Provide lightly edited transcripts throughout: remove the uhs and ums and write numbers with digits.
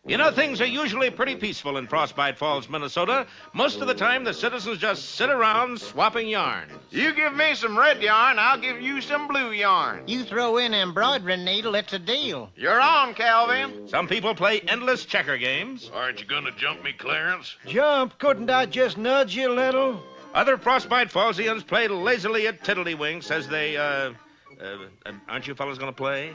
You know, things are usually pretty peaceful in Frostbite Falls, Minnesota. Most of the time, the citizens just sit around swapping yarns. You give me some red yarn, I'll give you some blue yarn. You throw in an embroidery needle, it's a deal. You're on, Calvin. Some people play endless checker games. Aren't you gonna jump me, Clarence? Jump? Couldn't I just nudge you a little? Other Frostbite Fallsians play lazily at tiddlywinks as they, aren't you fellas gonna play?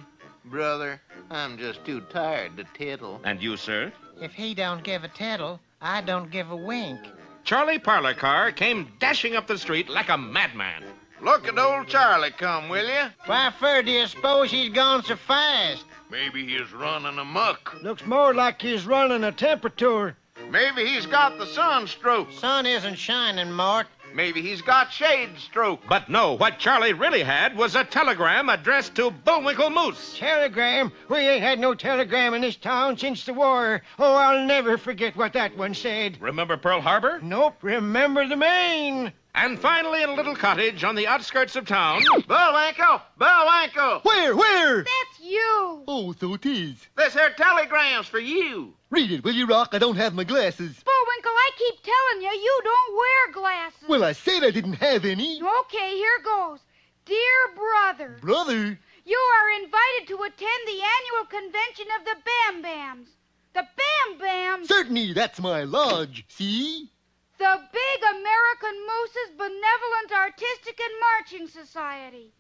Brother, I'm just too tired to tittle. And you, sir? If he don't give a tittle, I don't give a wink. Charlie Parlorcar came dashing up the street like a madman. Look at old Charlie come, will you? Why, fur, do you suppose he's gone so fast? Maybe he's running amok. Looks more like he's running a temperature. Maybe he's got the sunstroke. Sun isn't shining, Mort. Maybe he's got shade stroke. But no, what Charlie really had was a telegram addressed to Bullwinkle Moose. Telegram? We ain't had no telegram in this town since the war. Oh, I'll never forget what that one said. Remember Pearl Harbor? Nope, remember the Maine. And finally, in a little cottage on the outskirts of town... Bullwinkle! Bullwinkle! Where? That's you. Oh, so it is. This here telegram's for you. Read it, will you, Rock? I don't have my glasses. Bullwinkle, I keep telling you don't wear glasses. Well, I said I didn't have any. Okay, here goes. Dear brother, Brother? you are invited to attend the annual convention of the Bam Bams. The Bam Bams? Certainly, that's my lodge. See? The Big American Moose's Benevolent Artistic and Marching Society.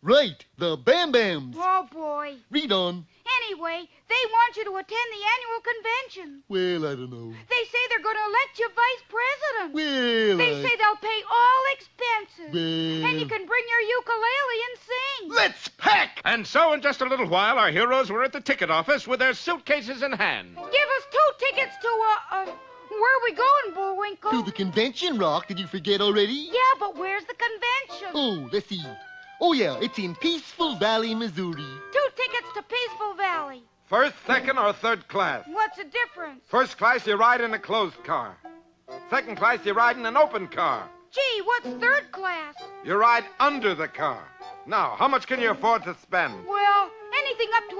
Right, the Bam Bams. Oh, boy. Read on. Anyway, they want you to attend the annual convention. Well, I don't know. They say they're going to elect you vice president. Well, They say they'll pay all expenses. Well... And you can bring your ukulele and sing. Let's pack! And so, in just a little while, our heroes were at the ticket office with their suitcases in hand. Give us 2 tickets to, where are we going, Bullwinkle? To the convention, Rock. Did you forget already? Yeah, but where's the convention? Oh, let's see. Oh, yeah, it's in Peaceful Valley, Missouri. 2 tickets to Peaceful Valley. First, second, or third class? What's the difference? First class, you ride in a closed car. Second class, you ride in an open car. Gee, what's 3rd class? You ride under the car. Now, how much can you afford to spend? Well, anything up to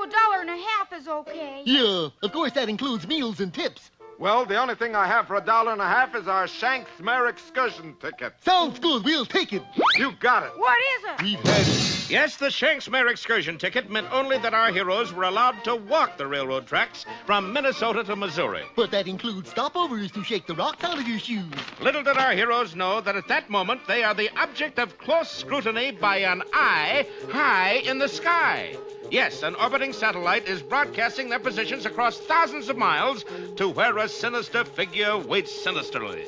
$1.50 is okay. Yeah, of course that includes meals and tips. Well, the only thing I have for $1.50 is our Shanks Mare excursion ticket. Sounds good. We'll take it. You got it. What is it? We've had it. Yes, the Shanks Mare excursion ticket meant only that our heroes were allowed to walk the railroad tracks from Minnesota to Missouri. But that includes stopovers to shake the rocks out of your shoes. Little did our heroes know that at that moment they are the object of close scrutiny by an eye high in the sky. Yes, an orbiting satellite is broadcasting their positions across thousands of miles to where a sinister figure waits sinisterly.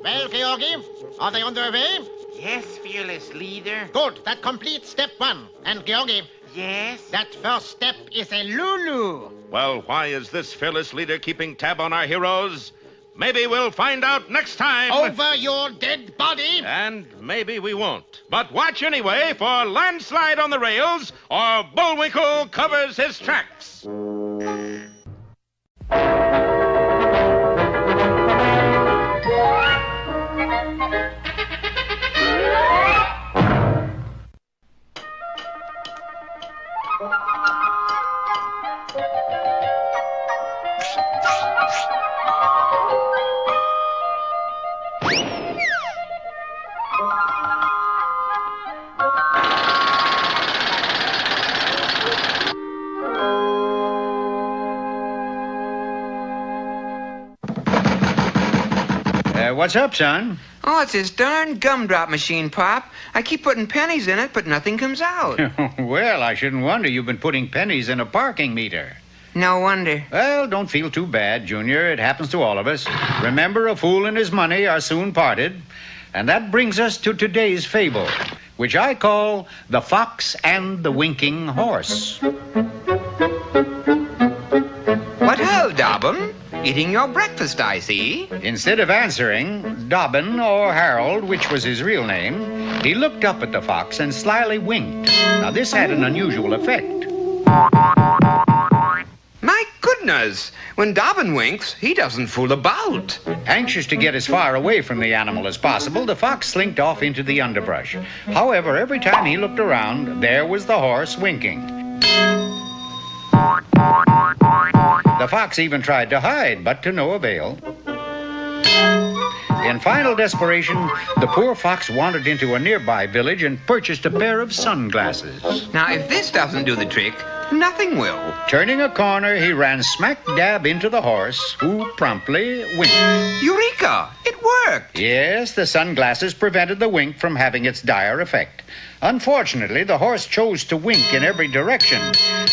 Well, Georgie, are they on their way? Yes, fearless leader. Good, that completes step 1. And, Georgie, Yes? that first step is a Lulu. Well, why is this fearless leader keeping tab on our heroes? Maybe we'll find out next time. Over your dead body. And maybe we won't. But watch anyway for Landslide on the Rails or Bullwinkle covers his tracks. What's up, son? Oh, it's this darn gumdrop machine, Pop. I keep putting pennies in it, but nothing comes out. Well, I shouldn't wonder you've been putting pennies in a parking meter. No wonder. Well, don't feel too bad, Junior. It happens to all of us. Remember, a fool and his money are soon parted. And that brings us to today's fable, which I call The Fox and the Winking Horse. What ho, Dobbin? Eating your breakfast, I see. Instead of answering, Dobbin, or Harold, which was his real name, he looked up at the fox and slyly winked. Now, this had an unusual effect. goodness. When Dobbin winks, he doesn't fool about. Anxious to get as far away from the animal as possible, the fox slinked off into the underbrush. However, every time he looked around, there was the horse winking. The fox even tried to hide, but to no avail. In final desperation, the poor fox wandered into a nearby village and purchased a pair of sunglasses. Now, if this doesn't do the trick, nothing will. Turning a corner, he ran smack dab into the horse, who promptly winked. Eureka! It worked! Yes, the sunglasses prevented the wink from having its dire effect. Unfortunately, the horse chose to wink in every direction,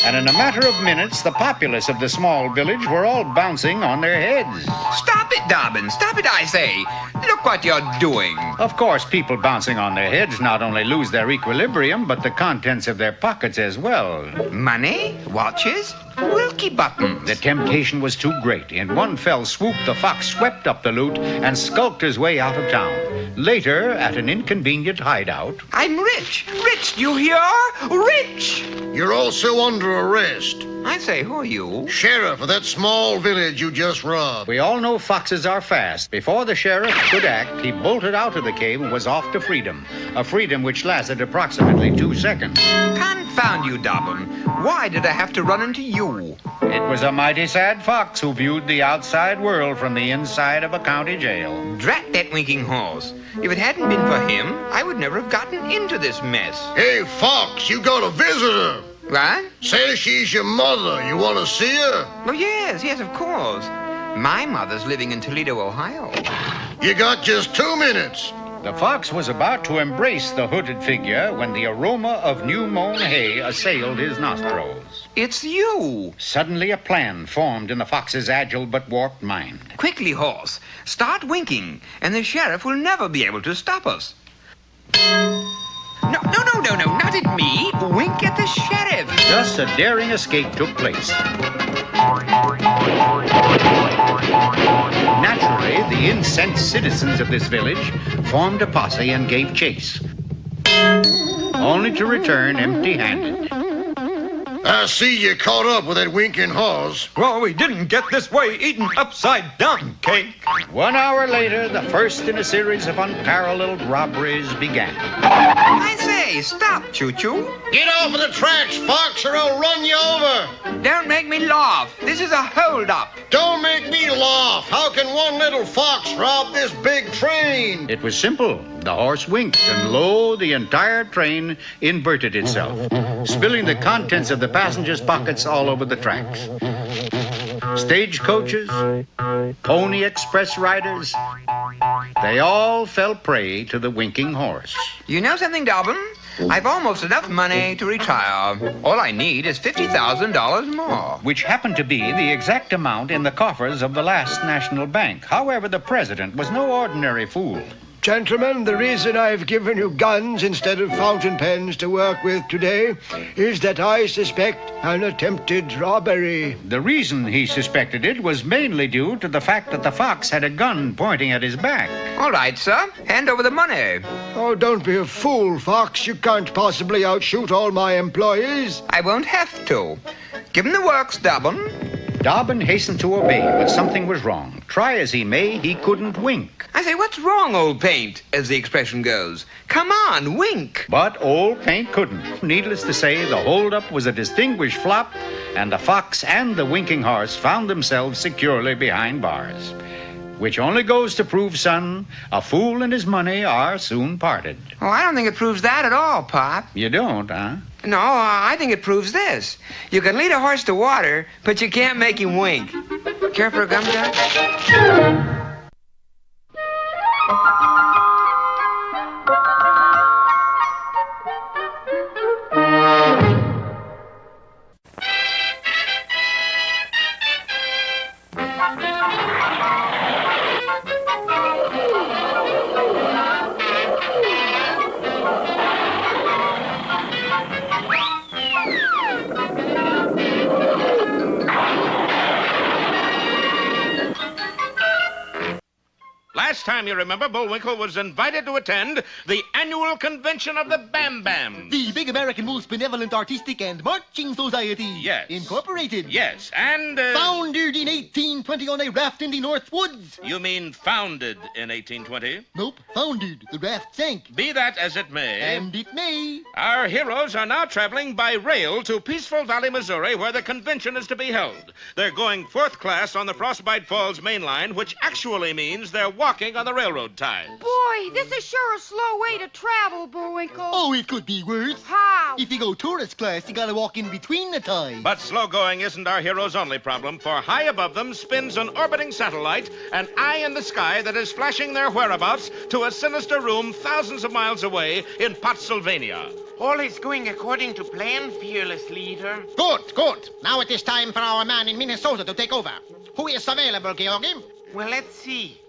and in a matter of minutes, the populace of the small village were all bouncing on their heads. Stop it, Dobbin! Stop it, I say! Look what you're doing! Of course, people bouncing on their heads not only lose their equilibrium, but the contents of their pockets as well. Money? Watches? Wilkie buttons. The temptation was too great. In one fell swoop, the fox swept up the loot and skulked his way out of town. Later, at an inconvenient hideout... I'm rich! Rich, do you hear? Rich! You're also under arrest. I say, who are you? Sheriff of that small village you just robbed. We all know foxes are fast. Before the sheriff could act, he bolted out of the cave and was off to freedom. A freedom which lasted approximately 2 seconds. Confound you, Dobbin. Why did I have to run into you? It was a mighty sad fox who viewed the outside world from the inside of a county jail. Drat that winking horse. If it hadn't been for him, I would never have gotten into this mess. Hey, Fox, you got a visitor. What? Say she's your mother. You want to see her? Oh, yes, of course. My mother's living in Toledo, Ohio. You got just 2 minutes. The fox was about to embrace the hooded figure when the aroma of new-mown hay assailed his nostrils. It's you! Suddenly a plan formed in the fox's agile but warped mind. Quickly, horse, start winking, and the sheriff will never be able to stop us. No, not at me. Wink at the sheriff. Thus, a daring escape took place. Naturally, the incensed citizens of this village formed a posse and gave chase, only to return empty-handed. I see you caught up with that winking horse. Well, we didn't get this way eaten upside down cake. 1 hour later, the first in a series of unparalleled robberies began. I say, stop, Choo-Choo. Get off of the tracks, Fox, or I'll run you over. Don't make me laugh. This is a hold-up. Don't make me laugh. How can one little fox rob this big train? It was simple. The horse winked, and lo, the entire train inverted itself, spilling the contents of the passengers' pockets all over the tracks. Stagecoaches, Pony Express riders, they all fell prey to the winking horse. You know something, Dobbin? I've almost enough money to retire. All I need is $50,000 more. Which happened to be the exact amount in the coffers of the last national bank. However, the president was no ordinary fool. Gentlemen, the reason I've given you guns instead of fountain pens to work with today is that I suspect an attempted robbery. The reason he suspected it was mainly due to the fact that the fox had a gun pointing at his back. All right, sir. Hand over the money. Oh, don't be a fool, Fox. You can't possibly outshoot all my employees. I won't have to. Give him the works, Dobbin. Dobbin hastened to obey, but something was wrong. Try as he may, he couldn't wink. I say, what's wrong, old paint, as the expression goes? Come on, wink. But old paint couldn't. Needless to say, the holdup was a distinguished flop, and the fox and the winking horse found themselves securely behind bars. Which only goes to prove, son, a fool and his money are soon parted. Oh, I don't think it proves that at all, Pop. You don't, huh? No, I think it proves this. You can lead a horse to water, but you can't make him wink. Care for a gumdrop? Last time, you remember, Bullwinkle was invited to attend the annual convention of the Bam Bams. The Big American Moose Benevolent Artistic and Marching Society. Yes. Incorporated. Yes, and... Founded in 1820 on a raft in the North Woods. You mean founded in 1820? Nope, founded. The raft sank. Be that as it may... And it may. Our heroes are now traveling by rail to Peaceful Valley, Missouri, where the convention is to be held. They're going fourth class on the Frostbite Falls main line, which actually means they're walking on the railroad ties. Boy, this is sure a slow way to travel, Bullwinkle. Oh, it could be worse. How? If you go tourist class, you gotta walk in between the ties. But slow going isn't our heroes' only problem, for high above them spins an orbiting satellite, an eye in the sky that is flashing their whereabouts to a sinister room thousands of miles away in Pottsylvania. All is going according to plan, fearless leader. Good. Now it is time for our man in Minnesota to take over. Who is available, Georgie? Well, let's see.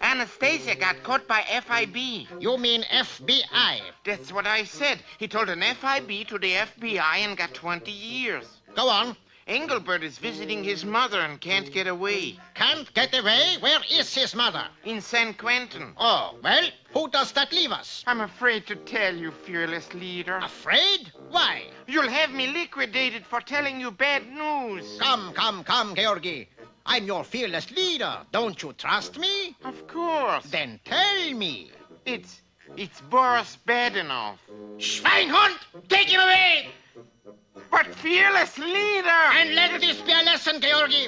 Anastasia got caught by FIB. You mean FBI. That's what I said. He told an FIB to the FBI and got 20 years. Go on. Engelbert is visiting his mother and can't get away. Can't get away? Where is his mother? In San Quentin. Oh, well, who does that leave us? I'm afraid to tell you, fearless leader. Afraid? Why? You'll have me liquidated for telling you bad news. Come, Georgie. I'm your fearless leader. Don't you trust me? Of course. Then tell me. It's Boris Badenoff. Schweinhund! Take him away! But fearless leader! And let this be a lesson, Georgie.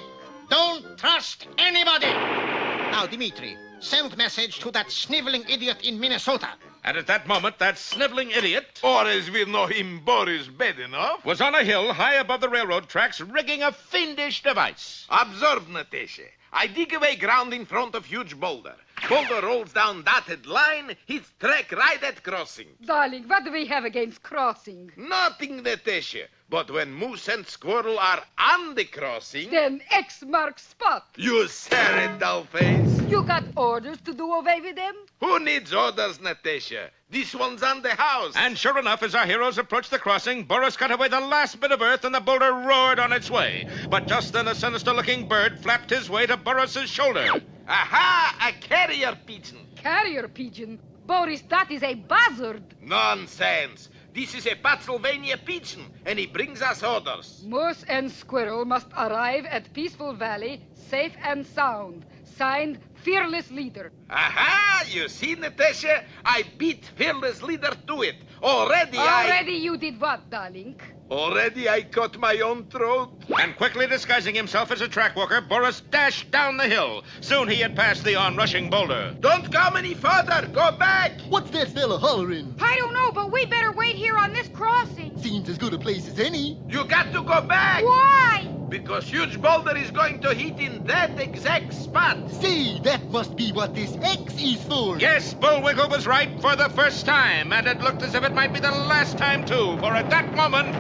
Don't trust anybody. Now, Dimitri, send message to that sniveling idiot in Minnesota. And at that moment, that sniveling idiot... Or as we know him, Boris Badenoff. ...was on a hill high above the railroad tracks rigging a fiendish device. Observe, Natasha. I dig away ground in front of huge boulder. Boulder rolls down dotted line, hits track right at crossing. Darling, what do we have against crossing? Nothing, Natasha. But when moose and squirrel are on the crossing... Then X marks spot. You said it, dollface. You got orders to do away with them? Who needs orders, Natasha? This one's on the house. And sure enough, as our heroes approached the crossing, Boris cut away the last bit of earth and the boulder roared on its way. But just then a sinister-looking bird flapped his way to Boris's shoulder. Aha! A carrier pigeon. Carrier pigeon? Boris, that is a buzzard. Nonsense. This is a Pottsylvania pigeon, and he brings us orders. Moose and squirrel must arrive at Peaceful Valley, safe and sound. Signed, Fearless Leader. Aha! You see, Natasha? I beat Fearless Leader to it. Already you did what, darling? Already I cut my own throat. And quickly disguising himself as a track walker, Boris dashed down the hill. Soon he had passed the onrushing boulder. Don't come any further. Go back. What's that fella hollering? I don't know, but we better wait here on this crossing. Seems as good a place as any. You got to go back. Why? Because huge boulder is going to hit in that exact spot. See, that must be what this X is for. Yes, Bullwinkle was right for the first time, and it looked as if it might be the last time, too, for at that moment...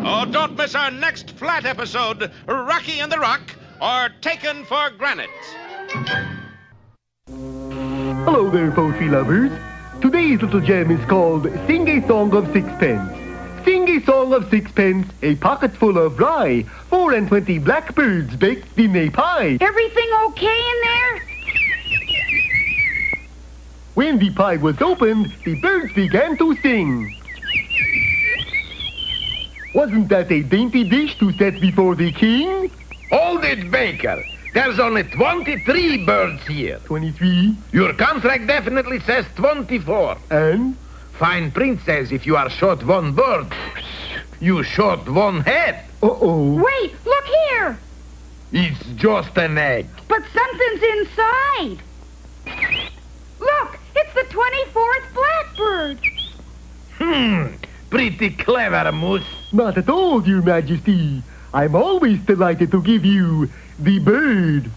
Oh, don't miss our next flat episode, Rocky and the Rock, or Taken for Granite. Hello there, poetry lovers. Today's little gem is called Sing a Song of Sixpence. Sing a song of sixpence, a pocket full of rye, 24 blackbirds baked in a pie. Everything okay in there? When the pie was opened, the birds began to sing. Wasn't that a dainty dish to set before the king? Hold it, Baker. There's only 23 birds here. 23? Your contract definitely says 24. And? Fine print says if you are short one bird, you short one head. Uh-oh. Wait, look here. It's just an egg. But something's inside. Look, it's the 24th blackbird. Pretty clever, Moose. Not at all, Your Majesty. I'm always delighted to give you the bird.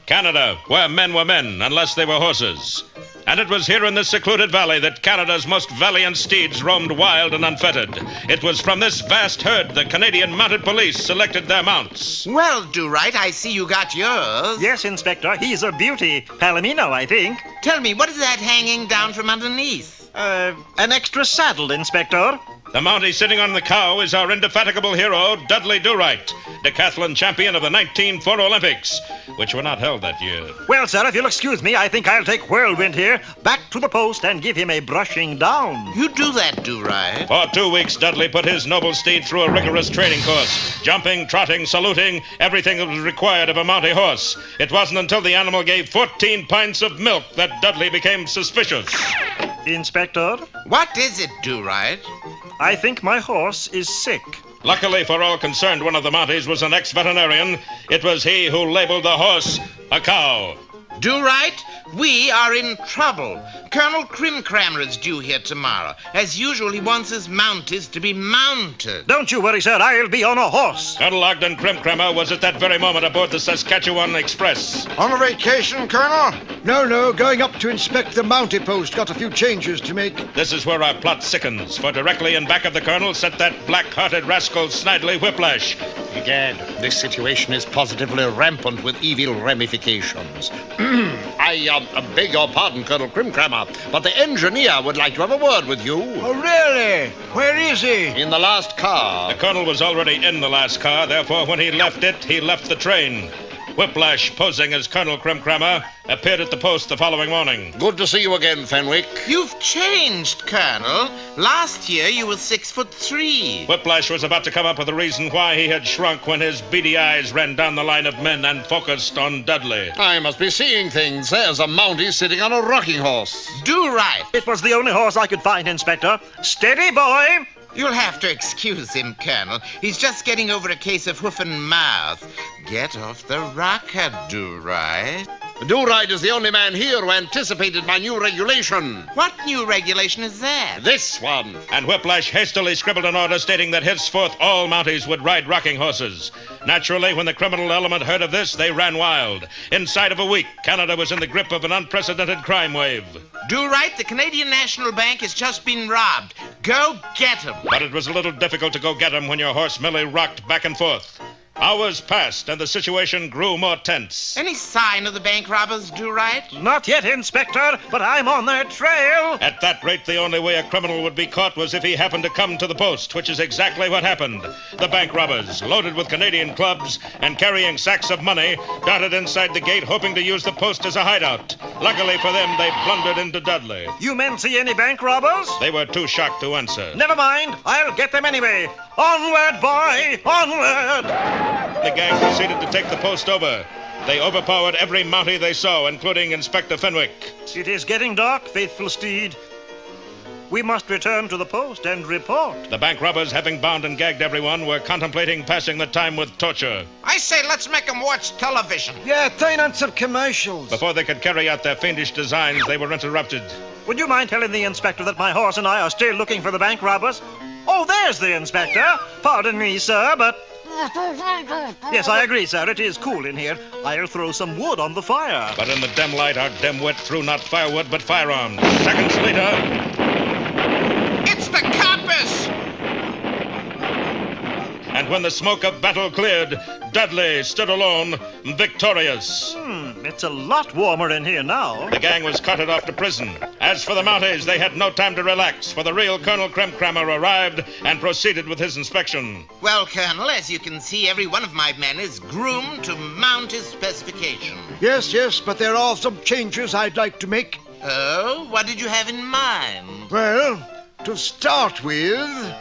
Canada, where men were men unless they were horses. And it was here in this secluded valley that Canada's most valiant steeds roamed wild and unfettered. It was from this vast herd the Canadian Mounted Police selected their mounts. Well, Do-Right, I see you got yours. Yes, Inspector. He's a beauty. Palomino, I think. Tell me, what is that hanging down from underneath? An extra saddle, Inspector. The Mountie sitting on the cow is our indefatigable hero, Dudley Do-Right, decathlon champion of the 1904 Olympics, which were not held that year. Well, sir, if you'll excuse me, I think I'll take Whirlwind here back to the post and give him a brushing down. You do that, Do-Right. For 2 weeks, Dudley put his noble steed through a rigorous training course. Jumping, trotting, saluting, everything that was required of a Mountie horse. It wasn't until the animal gave 14 pints of milk that Dudley became suspicious. Inspector? What is it, Do-Right? I think my horse is sick. Luckily for all concerned, one of the Mounties was an ex-veterinarian. It was he who labeled the horse a cow. Do-Right, we are in trouble. Colonel Crimcrammer is due here tomorrow. As usual, he wants his Mounties to be mounted. Don't you worry, sir. I'll be on a horse. Colonel Ogden Crimcrammer was at that very moment aboard the Saskatchewan Express. On a vacation, Colonel? No, going up to inspect the Mountie post. Got a few changes to make. This is where our plot sickens, for directly in back of the Colonel sat that black-hearted rascal Snidely Whiplash. Egad, this situation is positively rampant with evil ramifications. I beg your pardon, Colonel Crimcrammer, but the engineer would like to have a word with you. Oh, really? Where is he? In the last car. The Colonel was already in the last car, therefore when he left it, he left the train. Whiplash, posing as Colonel Crimcrammer, appeared at the post the following morning. Good to see you again, Fenwick. You've changed, Colonel. Last year you were 6'3". Whiplash was about to come up with a reason why he had shrunk when his beady eyes ran down the line of men and focused on Dudley. I must be seeing things. There's a Mountie sitting on a rocking horse. Do-Right. It was the only horse I could find, Inspector. Steady, boy. You'll have to excuse him, Colonel. He's just getting over a case of hoof and mouth. Get off the rocker, Do-Right. Do-Right is the only man here who anticipated my new regulation. What new regulation is that? This one. And Whiplash hastily scribbled an order stating that henceforth all Mounties would ride rocking horses. Naturally, when the criminal element heard of this, they ran wild. Inside of a week, Canada was in the grip of an unprecedented crime wave. Do-Right, the Canadian National Bank has just been robbed. Go get him. But it was a little difficult to go get him when your horse merely rocked back and forth. Hours passed, and the situation grew more tense. Any sign of the bank robbers, Do-Right? Not yet, Inspector, but I'm on their trail. At that rate, the only way a criminal would be caught was if he happened to come to the post, which is exactly what happened. The bank robbers, loaded with Canadian clubs and carrying sacks of money, darted inside the gate, hoping to use the post as a hideout. Luckily for them, they blundered into Dudley. You men see any bank robbers? They were too shocked to answer. Never mind. I'll get them anyway. Onward, boy! Onward! The gang proceeded to take the post over. They overpowered every Mountie they saw, including Inspector Fenwick. It is getting dark, faithful steed. We must return to the post and report. The bank robbers, having bound and gagged everyone, were contemplating passing the time with torture. I say, let's make them watch television. Yeah, turn on some commercials. Before they could carry out their fiendish designs, they were interrupted. Would you mind telling the inspector that my horse and I are still looking for the bank robbers? Oh, there's the inspector. Pardon me, sir, but... Yes, I agree, sir. It is cool in here. I'll throw some wood on the fire. But in the dim light, our dim-wit threw not firewood, but firearms. Seconds later... It's the compass! And when the smoke of battle cleared, Dudley stood alone, victorious. It's a lot warmer in here now. The gang was carted off to prison. As for the Mounties, they had no time to relax, for the real Colonel Crimcrammer arrived and proceeded with his inspection. Well, Colonel, as you can see, every one of my men is groomed to mount his specification. Yes, but there are some changes I'd like to make. Oh? What did you have in mind? Well, to start with...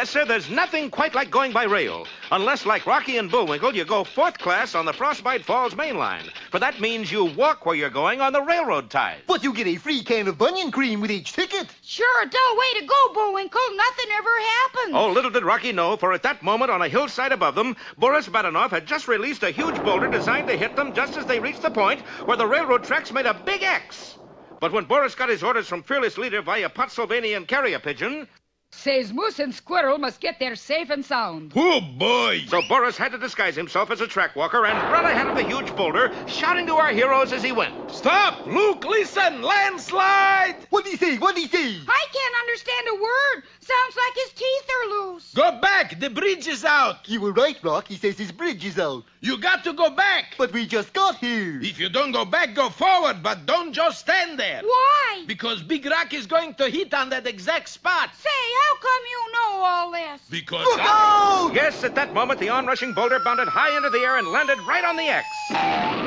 Yes, sir, there's nothing quite like going by rail. Unless, like Rocky and Bullwinkle, you go fourth class on the Frostbite Falls main line. For that means you walk where you're going on the railroad ties. But you get a free can of bunion cream with each ticket. Sure, a dull way to go, Bullwinkle. Nothing ever happened. Oh, little did Rocky know, for at that moment on a hillside above them, Boris Badenov had just released a huge boulder designed to hit them just as they reached the point where the railroad tracks made a big X. But when Boris got his orders from Fearless Leader via Pottsylvanian carrier pigeon, says Moose and Squirrel must get there safe and sound. Oh, boy! So Boris had to disguise himself as a track walker and run ahead of the huge boulder, shouting to our heroes as he went. Stop! Look, listen! Landslide! What'd he say? What'd he say? I can't understand a word. Sounds like his teeth are loose. Go back! The bridge is out! You were right, Rock. He says his bridge is out. You got to go back! But we just got here. If you don't go back, go forward, but don't just stand there. Why? Because Big Rock is going to hit on that exact spot. Say, how come you know all this? Because Look out! Yes, at that moment, the onrushing boulder bounded high into the air and landed right on the X.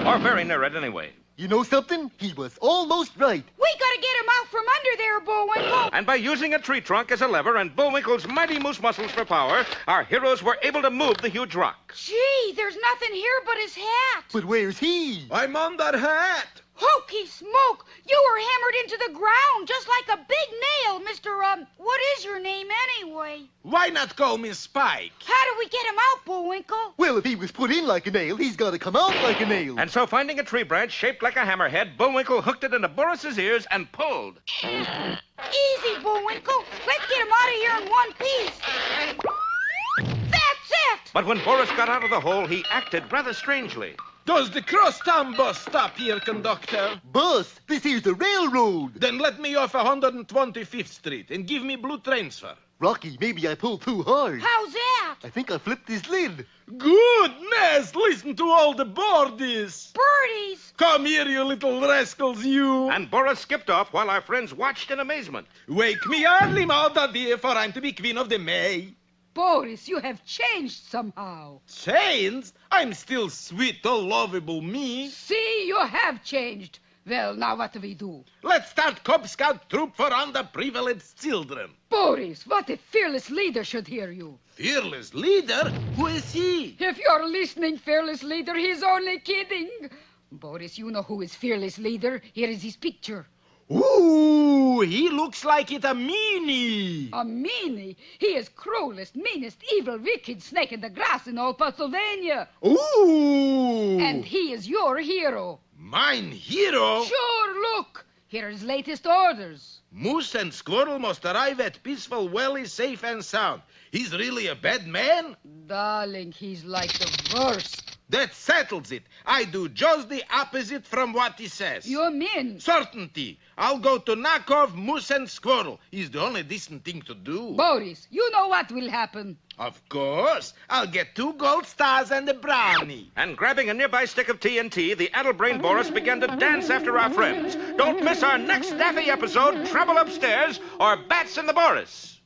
Or very near it, anyway. You know something? He was almost right. We gotta get him out from under there, Bullwinkle. And by using a tree trunk as a lever and Bullwinkle's mighty moose muscles for power, our heroes were able to move the huge rock. Gee, there's nothing here but his hat. But where's he? I'm on that hat. Hokey smoke! You were hammered into the ground just like a big nail, Mr. What is your name anyway? Why not call me Spike? How do we get him out, Bullwinkle? Well, if he was put in like a nail, he's got to come out like a nail. And so, finding a tree branch shaped like a hammerhead, Bullwinkle hooked it into Boris's ears and pulled. Easy, Bullwinkle. Let's get him out of here in one piece. That's it! But when Boris got out of the hole, he acted rather strangely. Does the crosstown bus stop here, conductor? Bus? This here's the railroad. Then let me off 125th Street and give me blue transfer. Rocky, maybe I pulled too hard. How's that? I think I flipped his lid. Goodness, listen to all the birdies. Birdies? Come here, you little rascals, you. And Boris skipped off while our friends watched in amazement. Wake me early, Mother dear, for I'm to be Queen of the May. Boris, you have changed somehow. Changed? I'm still sweet, all lovable me. See, you have changed. Well, now what do we do? Let's start Cub Scout troop for underprivileged children. Boris, what if Fearless Leader should hear you? Fearless Leader? Who is he? If you're listening, Fearless Leader, he's only kidding. Boris, you know who is Fearless Leader. Here is his picture. Ooh, he looks like it a meanie. A meanie? He is cruelest, meanest, evil, wicked snake in the grass in all Pennsylvania. Ooh. And he is your hero. Mine hero? Sure, look. Here are his latest orders. Moose and Squirrel must arrive at Peaceful Valley safe and sound. He's really a bad man? Darling, he's like the worst. That settles it. I do just the opposite from what he says. You mean? Certainty. I'll go to knock off Moose and Squirrel. It's the only decent thing to do. Boris, you know what will happen. Of course. I'll get 2 gold stars and a brownie. And grabbing a nearby stick of TNT, the addle-brained Boris began to dance after our friends. Don't miss our next Daffy episode, Trouble Upstairs, or Bats in the Boris.